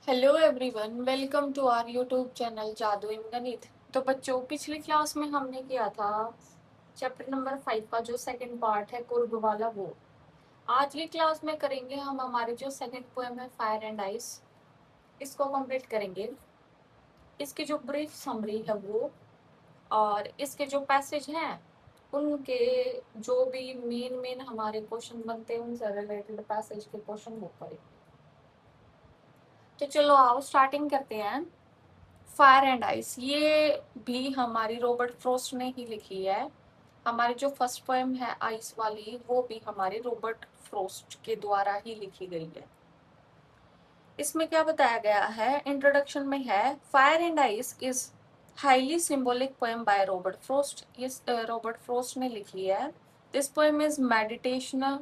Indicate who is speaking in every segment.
Speaker 1: Hello everyone, welcome to our YouTube channel Jadoo in गणित। तो बच्चों, पिछली क्लास में हमने किया था चैप्टर नंबर 5 का जो सेकंड पार्ट है कुर्ब वाला, वो आज की क्लास में करेंगे हम। हमारे जो सेकंड पोएम है फायर एंड आइस, इसको कंप्लीट करेंगे। इसकी जो ब्रीफ समरी है वो, और इसके जो पैसेज हैं उनके जो भी मेन मेन हमारे क्वेश्चन बनते हैं उनसे रिलेटेड पैसेज के क्वेश्चन वो करेंगे। तो चलो आओ स्टार्टिंग करते हैं। फायर एंड आइस ये भी हमारी रॉबर्ट फ्रॉस्ट ने ही लिखी है। हमारी जो फर्स्ट पोएम है आइस वाली, वो भी हमारे रॉबर्ट फ्रॉस्ट के द्वारा ही लिखी गई है। इसमें क्या बताया गया है, इंट्रोडक्शन में है, fire and ice is highly symbolic poem by Robert Frost. ये रॉबर्ट फ्रॉस्ट ने लिखी है। This poem is meditation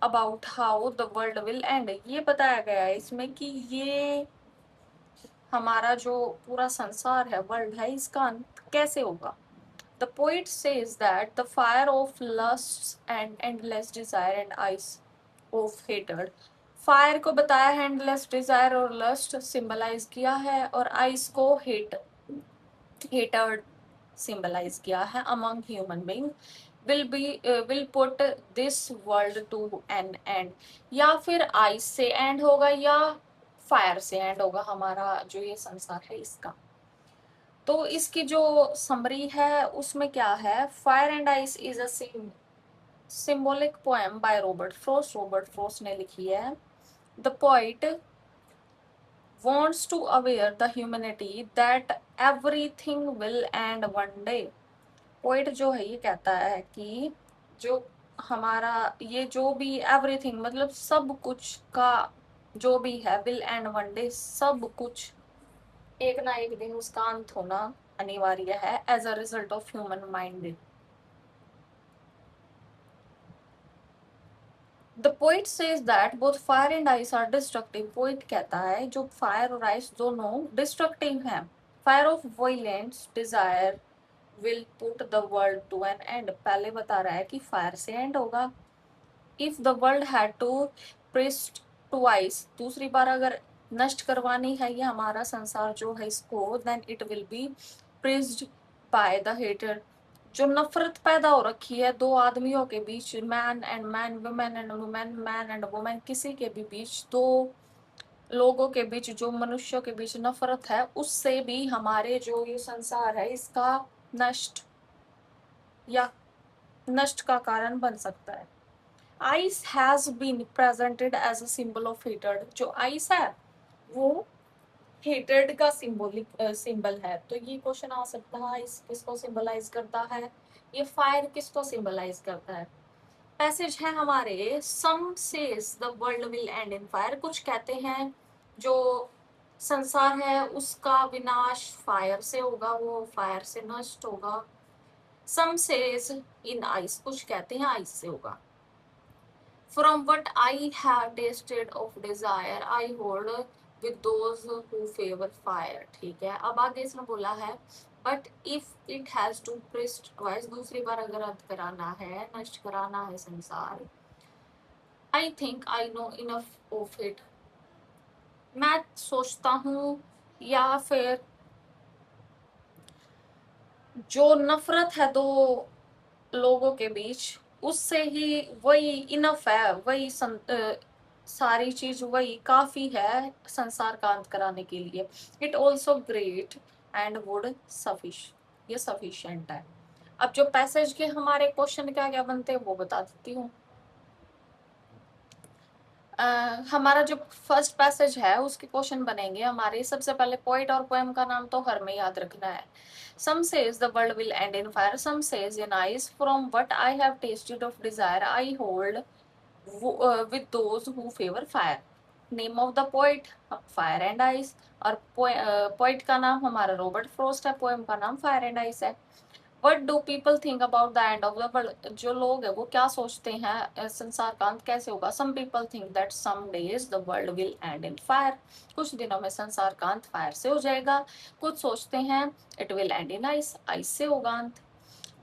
Speaker 1: about how the world will and. ये बताया गया है इसमें कि ये हमारा जो पूरा संसार है, वर्ल्ड है, इसका अंत कैसे होगा। The poet says that the fire of lusts and endless desire and ice of hatred. Fire को बताया है, एंडलेस डिजायर और लस्ट सिंबलाइज किया है, और आइस को हेटर्ड सिंबलाइज किया है among human being. Will put this world to an end. या फिर आइस से एंड होगा या फायर से एंड होगा हमारा जो ये संसार है इसका। तो इसकी जो समरी है उसमें क्या है, fire and ice is a symbolic poem by Robert Frost. Robert Frost ने लिखी है। The poet wants to aware the humanity that everything will end one day. Poet जो है ये कहता है कि जो हमारा ये जो भी एवरीथिंग मतलब सब कुछ का जो भी है, विल एंड वन डे, सब कुछ एक ना एक दिन उसका अंत होना अनिवार्य है as a result of human mind. The poet says that both fire and ice are destructive. Poet कहता है जो फायर और आइस दोनों डिस्ट्रक्टिव हैं। Fire of violence desire will put the world to an end. पहले बता रहा है कि फायर से एंड होगा। If the world had to perish twice, दूसरी बार अगर नष्ट करवानी है ये हमारा संसार जो है इसको, then it will be prized by the hater. जो नफरत पैदा हो रखी है दो आदमियों के बीच, man and man, women and women, man and women, किसी के भी बीच, दो लोगों के बीच, जो मनुष्यों के बीच नफरत है, उससे भी हमारे जो ये संसार है इसका नष्ट या नष्ट का कारण बन सकता है। Ice has been presented as a symbol of hatred. जो आइस है वो हेटर्ड का सिंबल है। तो ये क्वेश्चन आ सकता है, आइस किसको सिंबलाइज करता है, ये फायर किसको सिंबलाइज करता है। पैसेज है हमारे, some say the world will end in fire. कुछ कहते हैं जो संसार है उसका विनाश फायर से होगा, वो फायर से नष्ट होगा। सम सेज इन आइस, कुछ कहते हैं आइस से होगा। From what I have tasted of desire, I hold with those who favor fire. ठीक है, अब आगे इसने बोला है, but if it has to prist twice, दूसरी बार अगर अंत कराना है, नष्ट कराना है संसार, I think I know enough of it. मैं सोचता हूँ, या फिर जो नफरत है दो लोगों के बीच, उससे ही वही इनफ है, वही सारी चीज वही काफी है संसार का अंत कराने के लिए। It also great and would suffice, ये सफिशियंट है। अब जो पैसेज के हमारे क्वेश्चन क्या क्या बनते हैं वो बता देती हूँ। हमारा जो फर्स्ट पैसेज है उसके क्वेश्चन बनेंगे हमारे। सबसे पहले पोइट और पोएम का नाम तो हर में याद रखना है। Some say the world will end in fire, some say in ice, from what I have tasted of desire I hold with those who favour fire. Name of the poet, fire and ice, और poet का नाम हमारा Robert Frost है, poem का नाम fire and ice है। What do people think about the end of the world, जो लोग है वो क्या सोचते हैं संसार का अंत कैसे होगा। Some people think that some days the world will end in fire, कुछ दिनों में संसार का अंत फायर से हो जाएगा। कुछ सोचते हैं it will end in ice, ice से होगा अंत।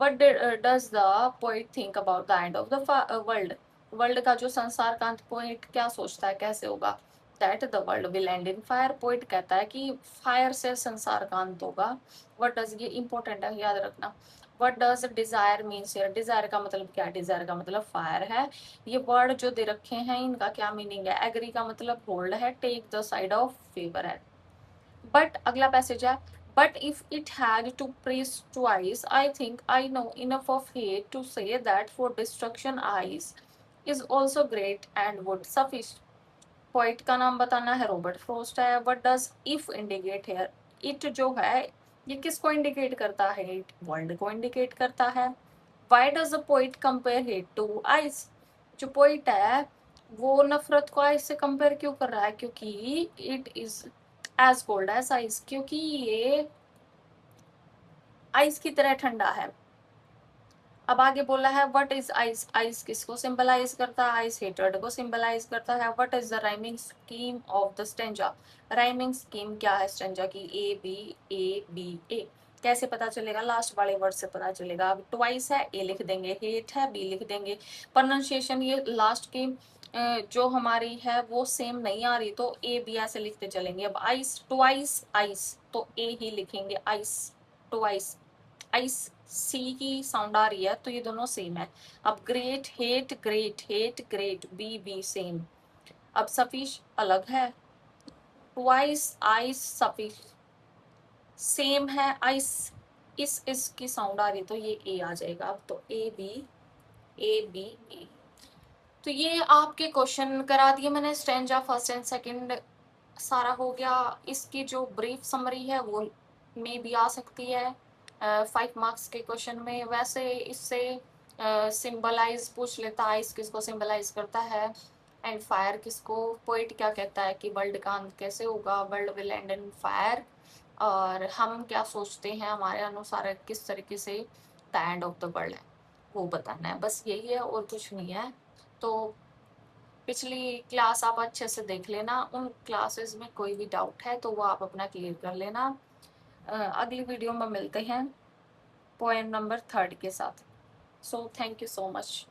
Speaker 1: What does the poet think about the end of the world, world का जो संसार का अंत पोइट क्या सोचता है कैसे होगा। That the world will end in fire, poet कहता है कि फायर से संसार का अंत होगा। व्हाट डज, ये इंपॉर्टेंट है याद रखना। What does desire means here, desire का मतलब क्या है, डिजायर का मतलब फायर है। ये वर्ड जो दे रखे हैं इनका क्या मीनिंग है, एग्री का मतलब होल्ड है, take the side of favour है। बट अगला पैसेज है, but if it had to press twice I think I know enough of hate to say that for destruction ice is also great and would suffice. Poet का नाम बताना है, Robert Frost है। What does if indicate here, it जो है ये किसको indicate करता है, इट वर्ल्ड को इंडिकेट करता है। Why does the poet compare hate to ice, जो पोइट है वो नफरत को आइस से कंपेयर क्यों कर रहा है, क्योंकि it is as cold as ice, क्योंकि ये आइस की तरह ठंडा है। अब आगे बोला है व्हाट इज आइस, आइस किसको सिंबलाइज करता है, आइस हेटर्ड को सिंबलाइज करता है। What is the rhyming scheme of the stanza, rhyming scheme क्या है स्टेंजा की, ए बी ए। कैसे पता चलेगा, लास्ट वाले वर्ड से पता चलेगा। अब ट्वाइस है, ए लिख देंगे, हेट है, बी लिख देंगे। प्रोनाउंसिएशन ये लास्ट की जो हमारी है वो सेम नहीं आ रही तो ए बी ऐसे लिखते चलेंगे। अब आइस, ट्वाइस आइस तो ए ही लिखेंगे, आइस ट्वाइस आइस, सी की साउंड आ रही है तो ये दोनों सेम है। अब great hate, great hate, great B same. अब सफिश अलग है, ट्वाइस आइस सफिश सेम है, आइस इस की साउंड आ रही तो ये ए आ जाएगा। अब तो ए बी ए। तो ये आपके क्वेश्चन करा दिए मैंने, स्टेंजा फर्स्ट एंड सेकंड सारा हो गया। इसकी जो ब्रीफ समरी है वो में भी आ सकती है 5 मार्क्स के क्वेश्चन में। वैसे इससे सिंबलाइज पूछ लेता है, आइस किसको सिंबलाइज करता है एंड फायर किसको। पोइट क्या कहता है कि वर्ल्ड का अंत कैसे होगा, world will end in fire, और हम क्या सोचते हैं हमारे अनुसार किस तरीके से the end of the world है वो बताना है। बस यही है और कुछ नहीं है। तो पिछली क्लास आप अच्छे से देख लेना, उन क्लासेस में कोई भी डाउट है तो वो आप अपना क्लियर कर लेना। अगली वीडियो में मिलते हैं पोएम नंबर 3 के साथ। So thank you so much.